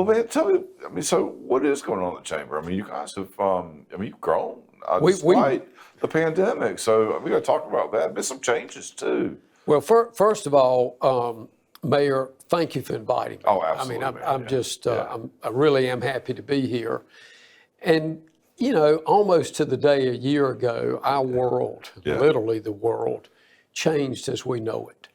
man, tell me, I mean, so what is going on in the chamber? I mean, you guys have, you've grown despite the pandemic. So we got to talk about that. Been some changes too. Well, first of all, Mayor, thank you for inviting me. Oh, absolutely. I mean, I really am happy to be here. And, almost to the day a year ago, our world, literally the world, changed as we know it.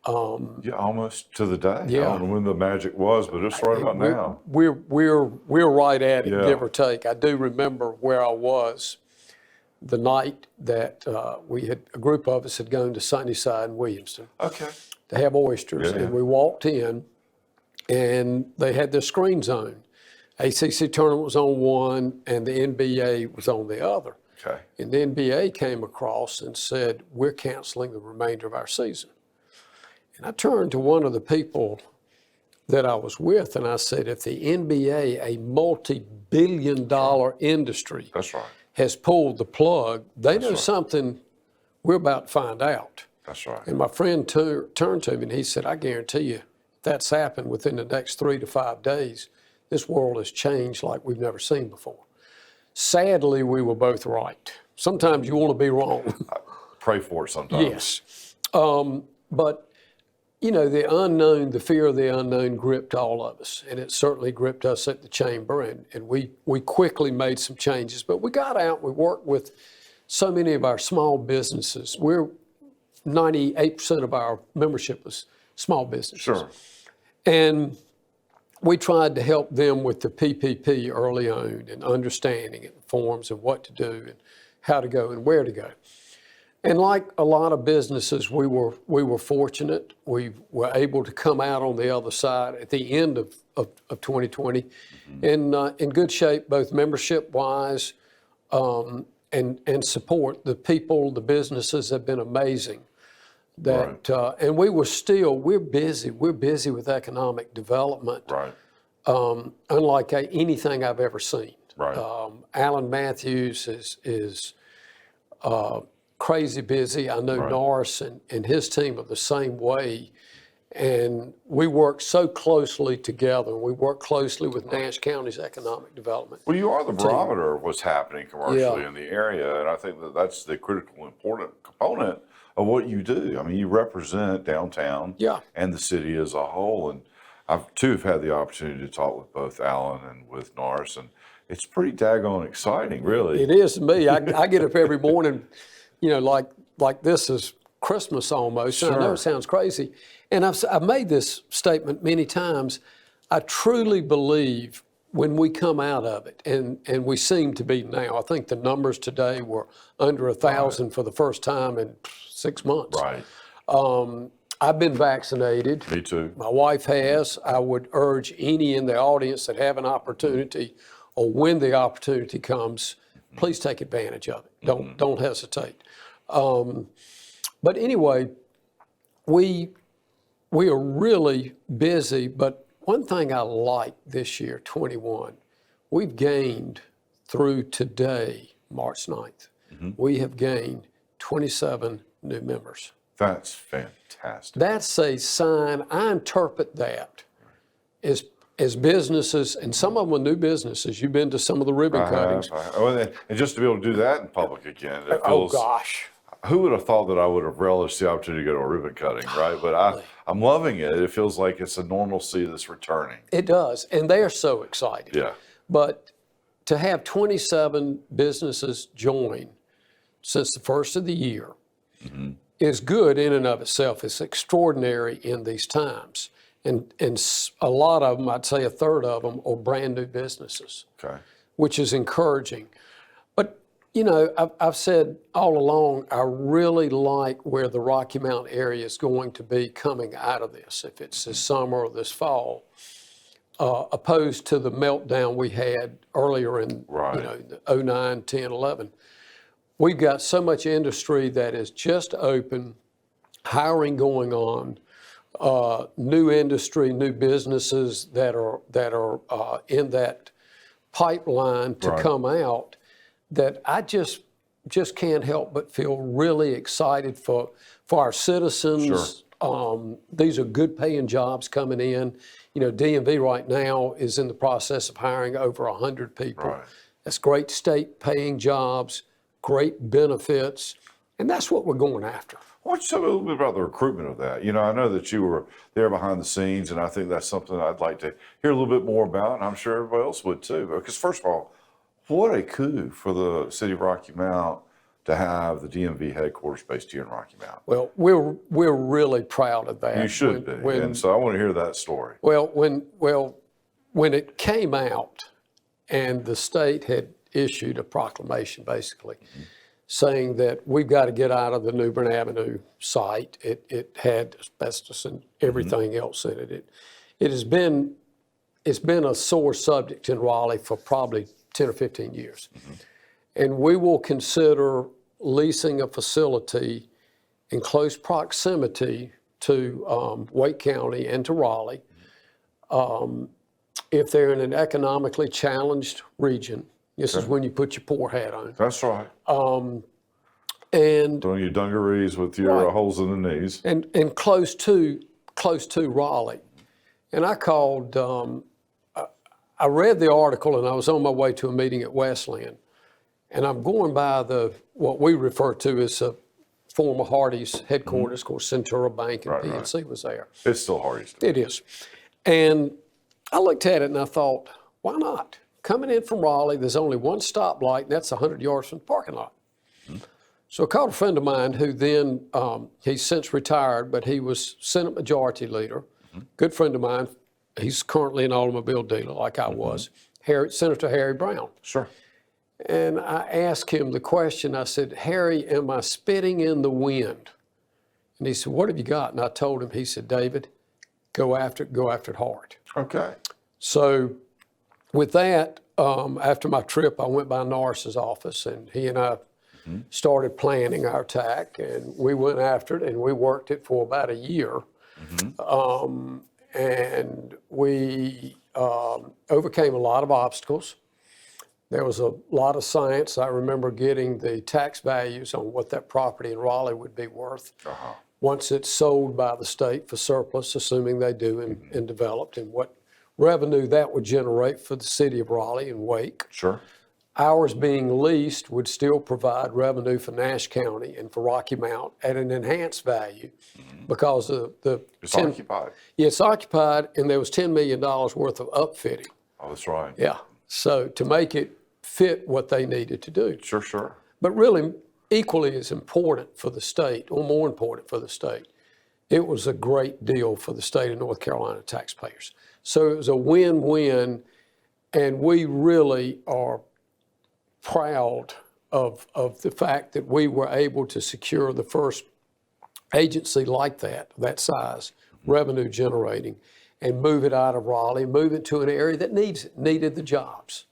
Almost to the day. Yeah. I don't know when the magic was, but it's right about now. We're right at it, give or take. I do remember where I was the night that a group of us had gone to Sunnyside and Williamston to have oysters, and we walked in, and they had their screen zone. ACC tournament was on one, and the NBA was on the other. Okay. And the NBA came across and said, we're canceling the remainder of our season. And I turned to one of the people that I was with, and I said, if the NBA, a multi-billion-dollar industry, has pulled the plug, they know something we're about to find out. That's right. And my friend turned to me and he said, I guarantee you, if that's happened within the next 3 to 5 days, this world has changed like we've never seen before. Sadly, we were both right. Sometimes you want to be wrong. Pray for it sometimes. Yes. But the unknown, the fear of the unknown gripped all of us, and it certainly gripped us at the chamber, and we quickly made some changes. But we got out, we worked with so many of our small businesses. 98% of our membership was small businesses. Sure. And we tried to help them with the PPP early on and understanding it, forms and what to do and how to go and where to go. And like a lot of businesses, we were fortunate. We were able to come out on the other side at the end of 2020 in good shape, both membership-wise and support. The people, the businesses have been amazing. And we're busy. We're busy with economic development, unlike anything I've ever seen. Alan Matthews is crazy busy. I know Norris and his team are the same way. And we work so closely together. We work closely with Nash County's economic development. Well, you are the barometer of what's happening commercially in the area. And I think that's the critical, important component of what you do. I mean, you represent downtown and the city as a whole. And I've too have had the opportunity to talk with both Alan and with Norris. And it's pretty daggone exciting, really. It is to me. I get up every morning, like this is Christmas almost. Sure. I know it sounds crazy. And I've made this statement many times. I truly believe when we come out of it, and we seem to be now, I think the numbers today were under 1,000 for the first time in 6 months. I've been vaccinated. Me too. My wife has. I would urge any in the audience that have an opportunity, or when the opportunity comes, please take advantage of it. Don't hesitate. But anyway, we are really busy, but one thing I like this year, 21, we've gained through today, March 9th, we have gained 27 new members. That's fantastic. That's a sign. I interpret that as businesses, and some of them are new businesses. You've been to some of the ribbon cuttings. And just to be able to do that in public again, it feels, gosh. Who would have thought that I would have relished the opportunity to go to a ribbon cutting, right? But I'm loving it. It feels like it's a normalcy that's returning. It does, and they are so excited. Yeah. But to have 27 businesses join since the first of the year is good in and of itself. It's extraordinary in these times. And a lot of them, I'd say a third of them, are brand new businesses, which is encouraging. But, I've said all along, I really like where the Rocky Mountain area is going to be coming out of this, if it's this summer or this fall, opposed to the meltdown we had earlier in the 09, 10, 11. We've got so much industry that is just open, hiring going on, new industry, new businesses that are in that pipeline to come out, that I just can't help but feel really excited for our citizens. These are good paying jobs coming in. DMV right now is in the process of hiring over 100 people. Right. That's great state paying jobs, great benefits, and that's what we're going after. Why don't you tell me a little bit about the recruitment of that? I know that you were there behind the scenes, and I think that's something I'd like to hear a little bit more about, and I'm sure everybody else would too. Because first of all, what a coup for the city of Rocky Mount to have the DMV headquarters based here in Rocky Mount. Well, we're really proud of that. You should be, and so I want to hear that story. Well, when it came out, and the state had issued a proclamation, basically, saying that we've got to get out of the Newbern Avenue site. It had asbestos and everything else in it. It's been a sore subject in Raleigh for probably 10 or 15 years. And we will consider leasing a facility in close proximity to Wake County and to Raleigh. If they're in an economically challenged region, this is when you put your poor hat on. That's right. And throwing your dungarees with your holes in the knees. And close to Raleigh. And I called, I read the article and I was on my way to a meeting at Westland. And I'm going by what we refer to as a former Hardee's headquarters. Of course, Centura Bank and PNC was there. It's still Hardee's. It is. And I looked at it and I thought, why not? Coming in from Raleigh, there's only one stoplight, and that's 100 yards from the parking lot. So I called a friend of mine who then, he's since retired, but he was Senate Majority Leader, good friend of mine. He's currently an automobile dealer like I was, Senator Harry Brown. Sure. And I asked him the question, I said, Harry, am I spitting in the wind? And he said, what have you got? And I told him, he said, David, go after it hard. Okay. So with that, after my trip, I went by Norris's office, and he and I started planning our attack, and we went after it, and we worked it for about a year. And we overcame a lot of obstacles. There was a lot of science. I remember getting the tax values on what that property in Raleigh would be worth once it's sold by the state for surplus, assuming they do and developed, and what revenue that would generate for the city of Raleigh and Wake. Sure. Ours being leased would still provide revenue for Nash County and for Rocky Mount at an enhanced value because of it's occupied. Yeah, it's occupied, and there was $10 million worth of upfitting. Oh, that's right. Yeah. So to make it fit what they needed to do. Sure. But really, equally as important for the state, or more important for the state, it was a great deal for the state of North Carolina taxpayers. So it was a win-win, and we really are proud of the fact that we were able to secure the first agency like that size, revenue generating, and move it out of Raleigh, move it to an area that needed the jobs.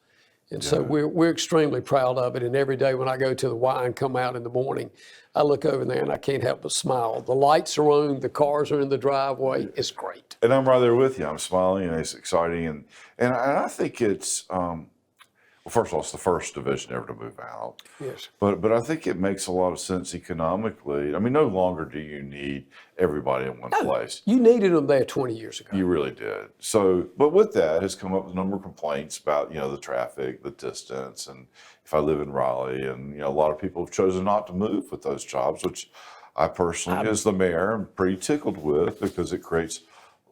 And so we're extremely proud of it. And every day when I go to the Y and come out in the morning, I look over there and I can't help but smile. The lights are on, the cars are in the driveway. It's great. And I'm right there with you. I'm smiling, and it's exciting. And I think it's, well, first of all, it's the first division ever to move out. Yes. But I think it makes a lot of sense economically. I mean, no longer do you need everybody in one place. You needed them there 20 years ago. You really did. So, but with that has come up with a number of complaints about, the traffic, the distance, and if I live in Raleigh, and, a lot of people have chosen not to move with those jobs, which I personally, as the mayor, am pretty tickled with because it creates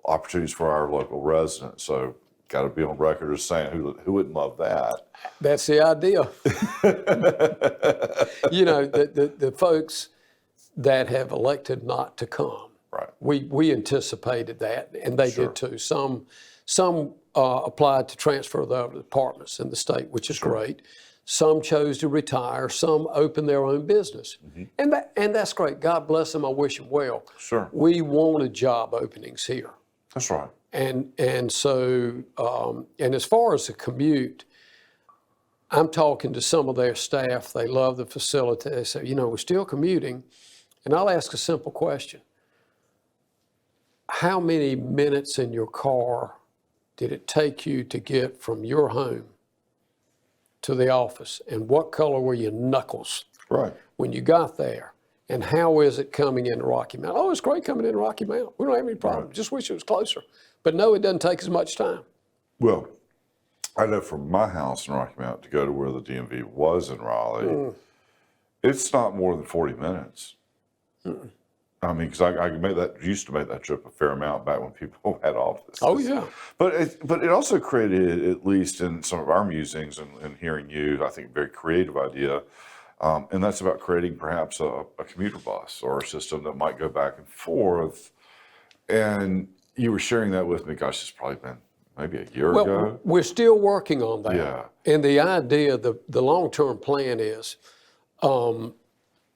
opportunities for our local residents. So, got to be on record as saying who wouldn't love that. That's the idea. The folks that have elected not to come, right? We anticipated that, and they did too. Some applied to transfer the other departments in the state, which is great. Some chose to retire. Some opened their own business, and that's great. God bless them. I wish them well. Sure. We wanted job openings here. That's right. And so as far as the commute, I'm talking to some of their staff. They love the facility. They say, we're still commuting. And I'll ask a simple question. How many minutes in your car did it take you to get from your home to the office? And what color were your knuckles right when you got there? And how is it coming into Rocky Mount? Oh, it's great coming into Rocky Mount. We don't have any problem. Right. Just wish it was closer. But no, it doesn't take as much time. Well, I know from my house in Rocky Mount to go to where the DMV was in Raleigh, it's not more than 40 minutes. I mean, because I used to make that trip a fair amount back when people had offices. Oh, yeah. But it also created, at least in some of our musings and hearing you, I think, a very creative idea. And that's about creating perhaps a commuter bus or a system that might go back and forth. And you were sharing that with me, gosh, it's probably been maybe a year ago. We're still working on that. Yeah. And the idea, the long-term plan is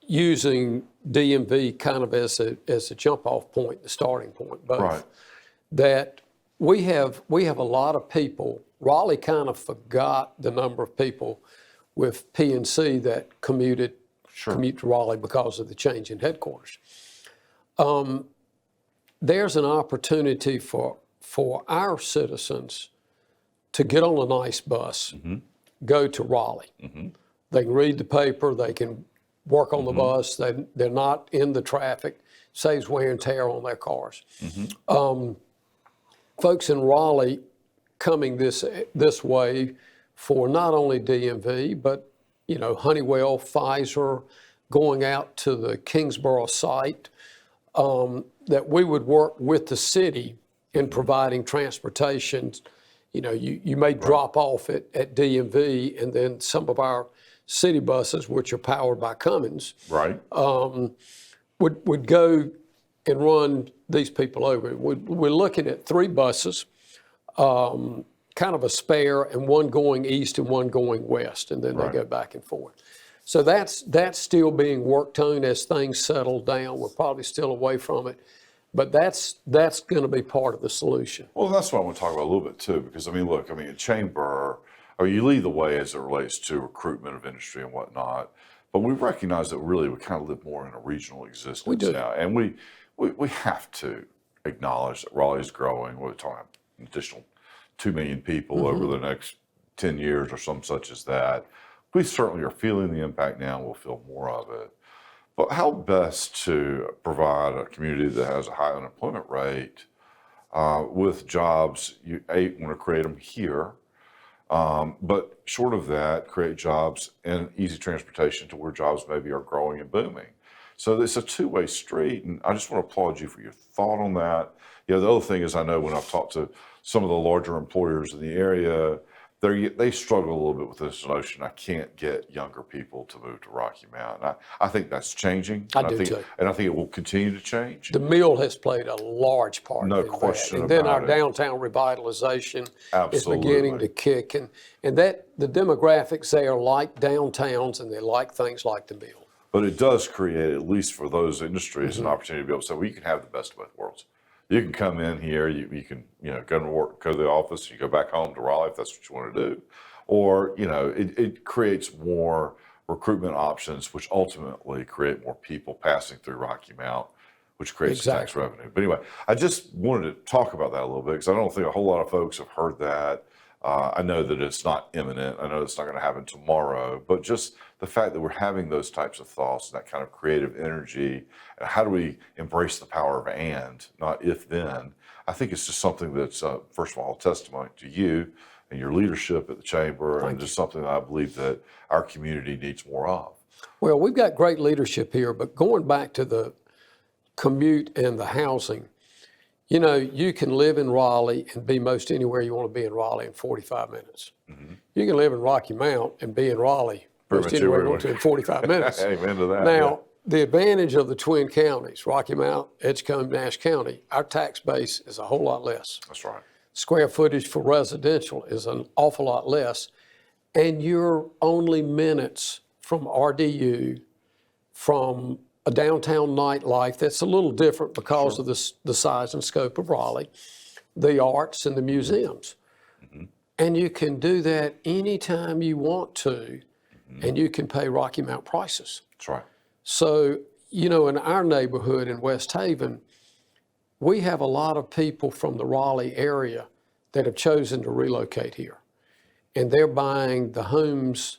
using DMV kind of as a jump-off point, the starting point, both. Right. That we have a lot of people. Raleigh kind of forgot the number of people with P&C that commute to Raleigh because of the change in headquarters. There's an opportunity for our citizens to get on a nice bus, go to Raleigh. They can read the paper, they can work on the bus, they're not in the traffic, saves wear and tear on their cars. Folks in Raleigh coming this way for not only DMV, but Honeywell, Pfizer, going out to the Kingsborough site, that we would work with the city in providing transportation. You may drop off at DMV, and then some of our city buses, which are powered by Cummins, Right. would go and run these people over. We're looking at 3 buses, kind of a spare, and one going east and one going west, and then they go back and forth. So that's still being worked on as things settle down. We're probably still away from it, but that's going to be part of the solution. Well, that's what I want to talk about a little bit too, because look, a chamber, you lead the way as it relates to recruitment of industry and whatnot, but we recognize that really we kind of live more in a regional existence now, and we have to acknowledge that Raleigh is growing. We're talking about an additional 2 million people over the next 10 years or some such as that. We certainly are feeling the impact now, and we'll feel more of it. But how best to provide a community that has a high unemployment rate with jobs? You want to create them here, but short of that, create jobs and easy transportation to where jobs maybe are growing and booming. So it's a two-way street, and I just want to applaud you for your thought on that. The other thing is, I know when I've talked to some of the larger employers in the area, they struggle a little bit with this notion, I can't get younger people to move to Rocky Mount. I think that's changing. I do too. And I think it will continue to change. The mill has played a large part No in question that. And about then our it. Downtown revitalization Absolutely. is beginning to kick. And that the demographics there like downtowns, and they like things like the mill. But it does create, at least for those industries, an opportunity to be able to say, well, you can have the best of both worlds. You can come in here, you can go to work, go to the office, you go back home to Raleigh if that's what you want to do. Or, it creates more recruitment options, which ultimately create more people passing through Rocky Mount, which creates tax revenue. But anyway, I just wanted to talk about that a little bit, because I don't think a whole lot of folks have heard that. I know that it's not imminent. I know it's not going to happen tomorrow, but just the fact that we're having those types of thoughts and that kind of creative energy, and how do we embrace the power of and, not if then, I think it's just something that's, first of all, a testimony to you and your leadership at the Chamber, and just something that I believe that our community needs more of. Well, we've got great leadership here, but going back to the commute and the housing, you can live in Raleigh and be most anywhere you want to be in Raleigh in 45 minutes. You can live in Rocky Mount and be in Raleigh most anywhere you want to in 45 minutes. Amen to that. Now, the advantage of the twin counties, Rocky Mount, Edgecombe, Nash County, our tax base is a whole lot less. That's right. Square footage for residential is an awful lot less. And you're only minutes from RDU, from a downtown nightlife that's a little different because of the size and scope of Raleigh, the arts and the museums. And you can do that anytime you want to, and you can pay Rocky Mount prices. That's right. So, in our neighborhood in West Haven, we have a lot of people from the Raleigh area that have chosen to relocate here. And they're buying the homes,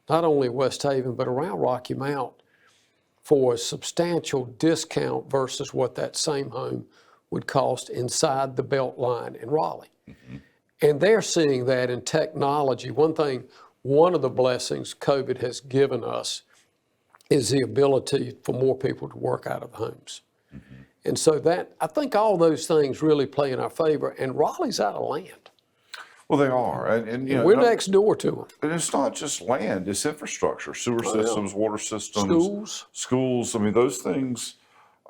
not only in West Haven, but around Rocky Mount, for a substantial discount versus what that same home would cost inside the belt line in Raleigh. Mm-hmm. And they're seeing that in technology. One of the blessings COVID has given us is the ability for more people to work out of homes. Mm-hmm. And so I think all those things really play in our favor, and Raleigh's out of land. Well, they are, and we're next door to them. And it's not just land; it's infrastructure, sewer systems, water systems, schools. I mean, those things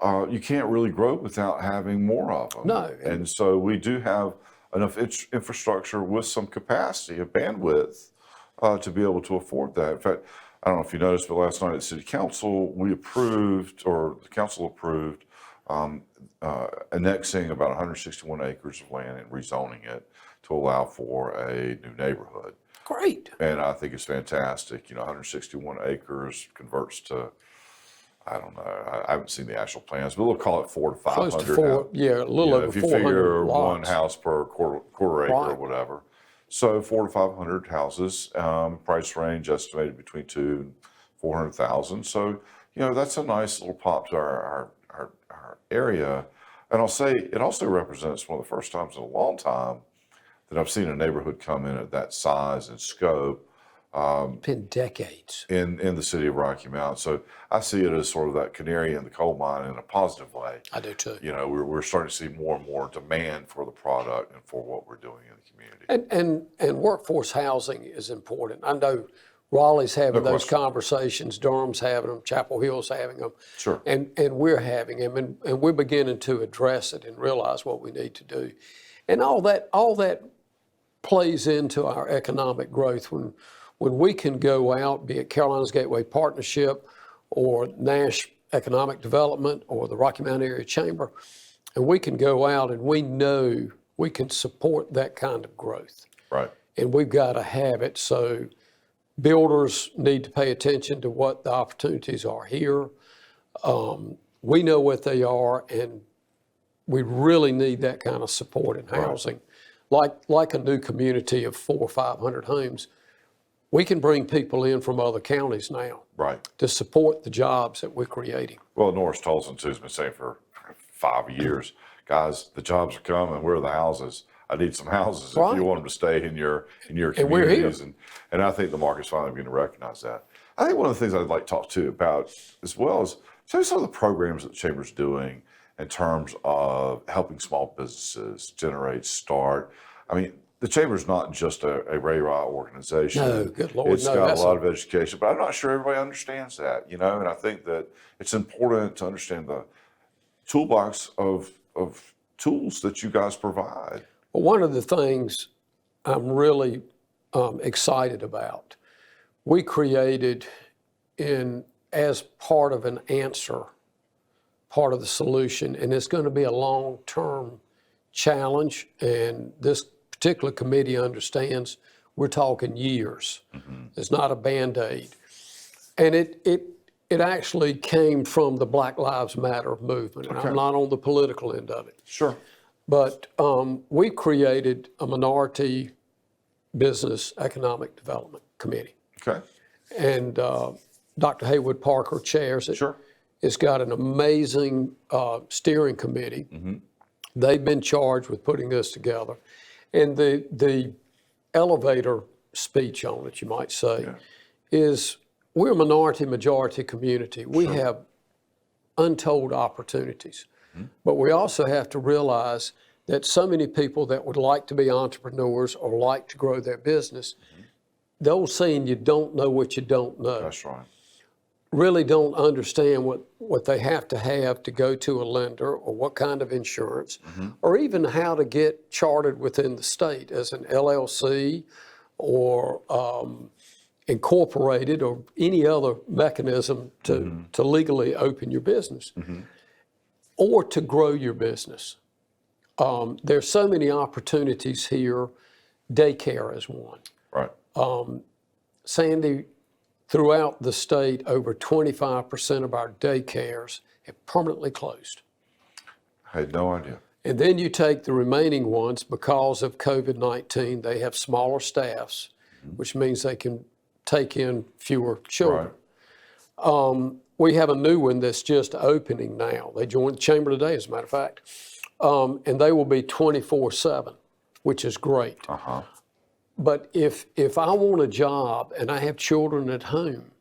you can't really grow without having more of them. No, and so we do have enough infrastructure with some capacity of bandwidth to be able to afford that. In fact, I don't know if you noticed, but last night at City Council, the council approved annexing about 161 acres of land and rezoning it to allow for a new neighborhood. Great. And I think it's fantastic. 161 acres converts to, I don't know, I haven't seen the actual plans, but we'll call it 400 to 500. Close to 4, a little over 400 if you figure lots. One house per quarter acre or whatever. So 400 to 500 houses, price range estimated between $200,000 and $400,000. So, that's a nice little pop to our area. And I'll say it also represents one of the first times in a long time that I've seen a neighborhood come in at that size and scope. Been decades. In the city of Rocky Mount. So I see it as sort of that canary in the coal mine in a positive way. I do too. We're starting to see more and more demand for the product and for what we're doing in the community. And workforce housing is important. I know Raleigh's having those conversations, Durham's having them, Chapel Hill's having them. Sure. And we're having them, and we're beginning to address it and realize what we need to do. And all that plays into our economic growth when we can go out, be it Carolinas Gateway Partnership or Nash Economic Development or the Rocky Mount Area Chamber, and we can go out and we know we can support that kind of growth. Right. And we've got to have it. So builders need to pay attention to what the opportunities are here. We know what they are, and we really need that kind of support in housing. Like a new community of 400 or 500 homes, we can bring people in from other counties now to support the jobs that we're creating. Well, Norris Tolson, too, has been saying for 5 years, guys, the jobs are coming. Where are the houses? I need some houses if you want them to stay in your communities. And we're here. And I think the market's finally beginning to recognize that. I think one of the things I'd like to talk to you about as well is some of the programs that the Chamber's doing in terms of helping small businesses start. I mean, the Chamber's not just a rah-rah organization. No, good Lord, It's got a lot of education, but I'm not sure everybody understands that, and I think that it's important to understand the toolbox of tools that you guys provide. Well, one of the things I'm really excited about, we created as part of an answer, part of the solution, and it's going to be a long-term challenge, and this particular committee understands we're talking years. Mm-hmm. It's not a Band-Aid. And it actually came from the Black Lives Matter movement, and I'm not on the political end of it. Sure. But we created a minority business economic development committee. Okay. And Dr. Haywood Parker chairs it. Sure. It's got an amazing steering committee. Mm-hmm. They've been charged with putting this together. And the elevator speech on it, you might say, is we're a minority-majority community. We have untold opportunities. Mm-hmm. But we also have to realize that so many people that would like to be entrepreneurs or like to grow their business, the old saying, you don't know what you don't know. That's right. Really don't understand what they have to go to a lender or what kind of insurance, or even how to get chartered within the state as an LLC or incorporated or any other mechanism to legally open your business or to grow your business. There's so many opportunities here. Daycare is one. Right. Sandy, throughout the state, over 25% of our daycares have permanently closed. I had no idea. And then you take the remaining ones, because of COVID-19, they have smaller staffs, which means they can take in fewer children. Right. we have a new one that's just opening now. They joined the chamber today, as a matter of fact. And they will be 24/7, which is great. But if I want a job and I have children at home,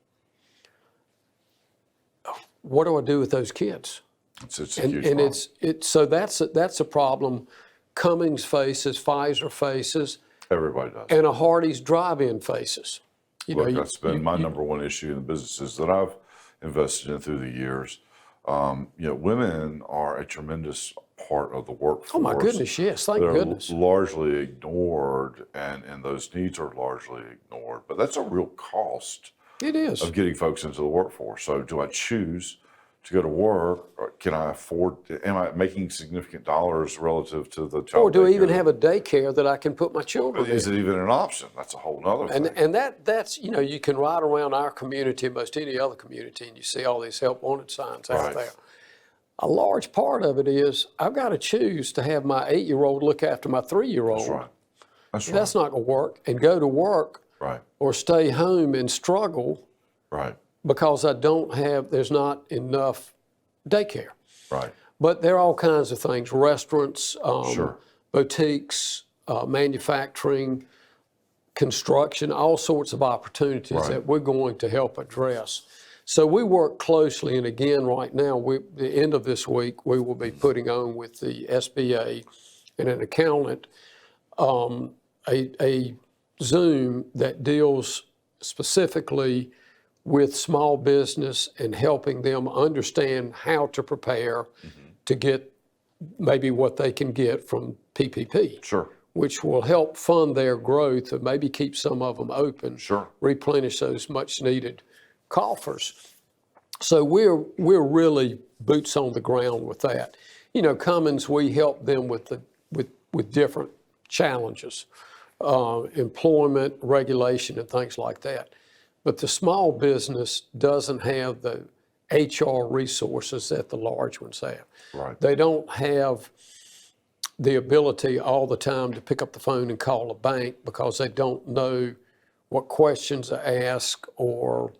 what do I do with those kids? It's a huge problem. So that's a problem Cummings faces, Pfizer faces. Everybody does. And a Hardee's drive-in faces. That's been my number one issue in the businesses that I've invested in through the years. Women are a tremendous part of the workforce. Oh my goodness, yes, thank goodness. Largely ignored, and those needs are largely ignored. But that's a real cost. It is. Of getting folks into the workforce. So do I choose to go to work, or can I afford, am I making significant dollars relative to the child? Or do I even have a daycare that I can put my children in? Is it even an option? That's a whole nother thing. And that's, you can ride around our community and most any other community and you see all these help wanted signs out there. A large part of it is I've got to choose to have my 8-year-old look after my 3-year-old. That's right. That's not going to work. And go to work or stay home and struggle because there's not enough daycare. But there are all kinds of things, restaurants, boutiques, manufacturing, construction, all sorts of opportunities that we're going to help address. So we work closely, and again, right now, the end of this week, we will be putting on with the SBA and an accountant a Zoom that deals specifically with small business and helping them understand how to prepare to get maybe what they can get from PPP, which will help fund their growth and maybe keep some of them open, replenish those much needed coffers. So we're really boots on the ground with that. Cummins, we help them with different challenges, employment, regulation, and things like that. But the small business doesn't have the HR resources that the large ones have. They don't have the ability all the time to pick up the phone and call a bank because they don't know what questions to ask, or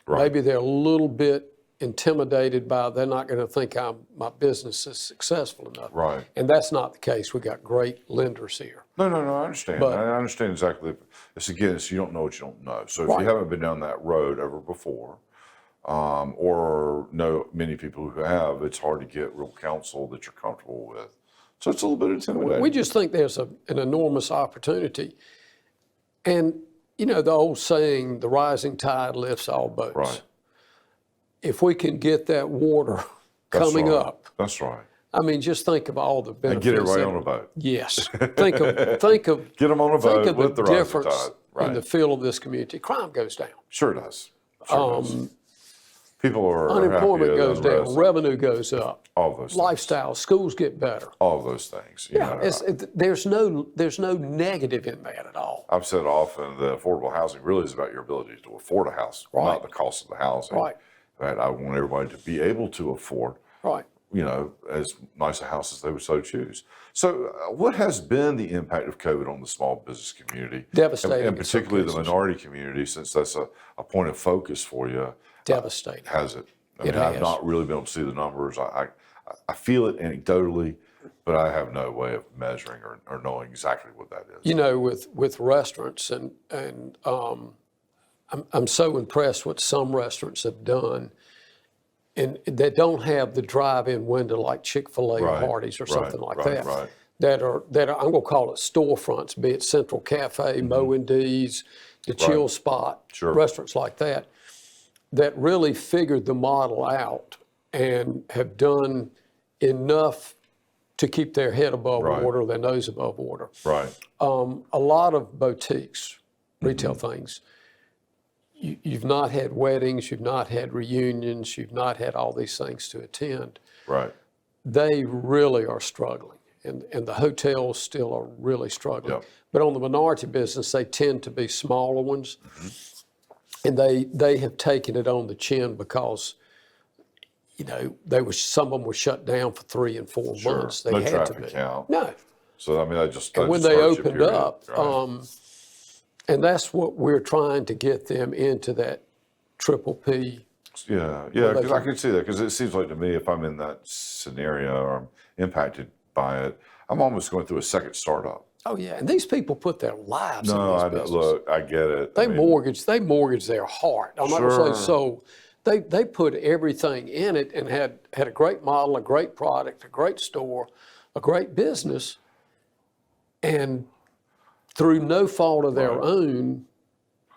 maybe they're a little bit intimidated by, they're not going to think my business is successful enough. And that's not the case. We got great lenders here. No, I understand. I understand exactly. It's you don't know what you don't know. So if you haven't been down that road ever before, or know many people who have, it's hard to get real counsel that you're comfortable with. So it's a little bit intimidating. We just think there's an enormous opportunity. And, the old saying, the rising tide lifts all boats. If we can get that water coming up. That's right. I mean, just think of all the benefits. And get everybody on a boat. Yes. Think of get them on a boat with the rising tide. In the feel of this community. Crime goes down. Sure does. People are unemployment happy, goes down, revenue goes up. All those things. Lifestyle, schools get better. All those things. There's no negative in that at all. I've said often that affordable housing really is about your ability to afford a house, not the cost of the housing. I want everybody to be able to afford, as nice a house as they would so choose. So what has been the impact of COVID on the small business community? Devastating. And particularly the minority community, since that's a point of focus for you. Devastating. Has it? I've not really been able to see the numbers. I feel it anecdotally, but I have no way of measuring or knowing exactly what that is. With restaurants, and I'm so impressed what some restaurants have done, and they don't have the drive-in window like Chick-fil-A or Hardee's or something like that. That are I'm going to call it storefronts, be it Central Cafe, Mo and D's, the Chill Spot, restaurants like that really figured the model out and have done enough to keep their head above water, their nose above water. A lot of boutiques, retail things, you've not had weddings, you've not had reunions, you've not had all these things to attend. They really are struggling, and the hotels still are really struggling. But on the minority business, they tend to be smaller ones, and they have taken it on the chin because some of them were shut down for 3 and 4 months. They no had traffic to be. count. No. So that when they opened up, and that's what we're trying to get them into, that triple P Yeah, because I can see that, because it seems like to me, if I'm in that scenario or I'm impacted by it, I'm almost going through a second startup. Oh yeah, and these people put their lives in No, these I businesses. look, I get it. They mortgage their heart. I'm not going to say soul. They put everything in it and had a great model, a great product, a great store, a great business, and through no fault of their own,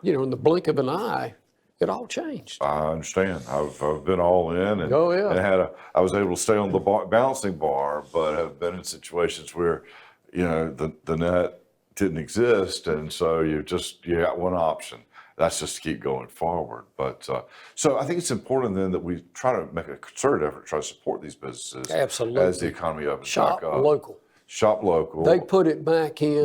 in the blink of an eye, it all changed. I understand. I've been all in, and I was able to stay on the bouncing bar, but have been in situations where, the net didn't exist, and so you got one option. That's just to keep going forward. But so I think it's important then that we try to make a concerted effort to try to support these businesses. Absolutely. As the economy opens back up. Shop local. They put it back in.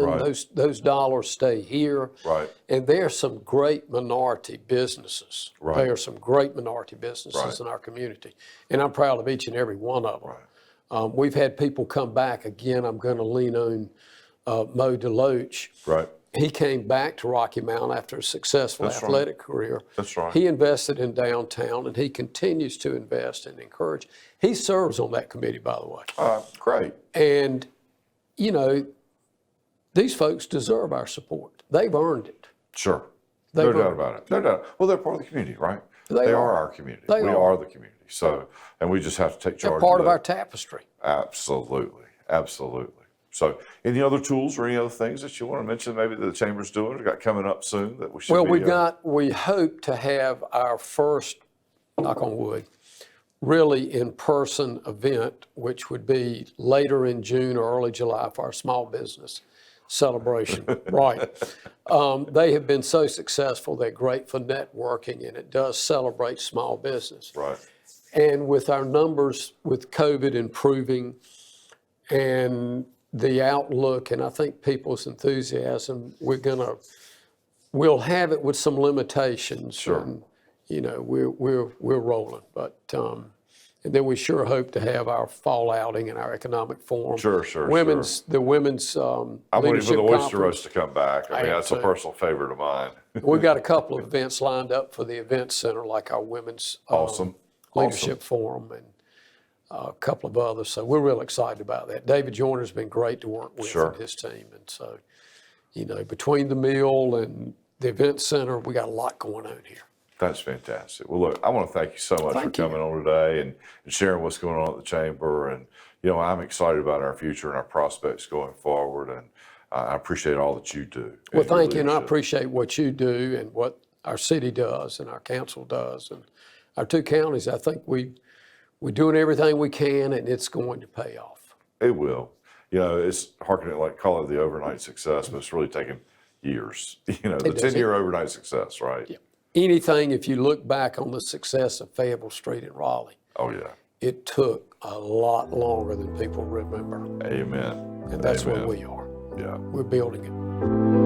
Those dollars stay here. Right. And there are some great minority businesses. Right. There are some great minority businesses in our community, and I'm proud of each and every one of them. Right. We've had people come back. Again, I'm going to lean on Mo DeLoach. Right. He came back to Rocky Mount after a successful athletic career. That's right. He invested in downtown, and he continues to invest and encourage. He serves on that committee, by the way. Great. And, these folks deserve our support. They've earned it. Sure. No doubt about it. No doubt. Well, they're part of the community, right? They are our community. We are the community. So, and we just have to take charge of that. They're part of our tapestry. Absolutely. Absolutely. So, any other tools or any other things that you want to mention, maybe that the Chamber's doing or got coming up soon that we should we hope to have our first, knock on wood, really in-person event, which would be later in June or early July for our small business celebration. Right. They have been so successful. They're great for networking, and it does celebrate small business. Right. And with our numbers with COVID improving and the outlook, and I think people's enthusiasm, we'll have it with some limitations. Sure. And, we're rolling, but and then we sure hope to have our fall outing and our economic forum. Sure. The women's I'm waiting for the oyster roast to come back. I mean, that's a personal favorite of mine. We've got a couple of events lined up for the event center, like our women's leadership forum and a couple of others. So we're real excited about that. David Joyner's been great to work with and his team. And so, between the meal and the event center, we got a lot going on here. That's fantastic. Well, look, I want to thank you so much for coming on today and sharing what's going on at the Chamber. And, I'm excited about our future and our prospects going forward. And I appreciate all that you do. Well, thank you. And I appreciate what you do and what our city does and our council does. And our two counties, I think we're doing everything we can, and it's going to pay off. It will. It's harkening call it the overnight success, but it's really taken years. The 10-year overnight success, right? Yeah. Anything, if you look back on the success of Fayetteville Street in Raleigh. Oh, yeah. It took a lot longer than people remember. Amen. And that's where we are. Yeah. We're building it.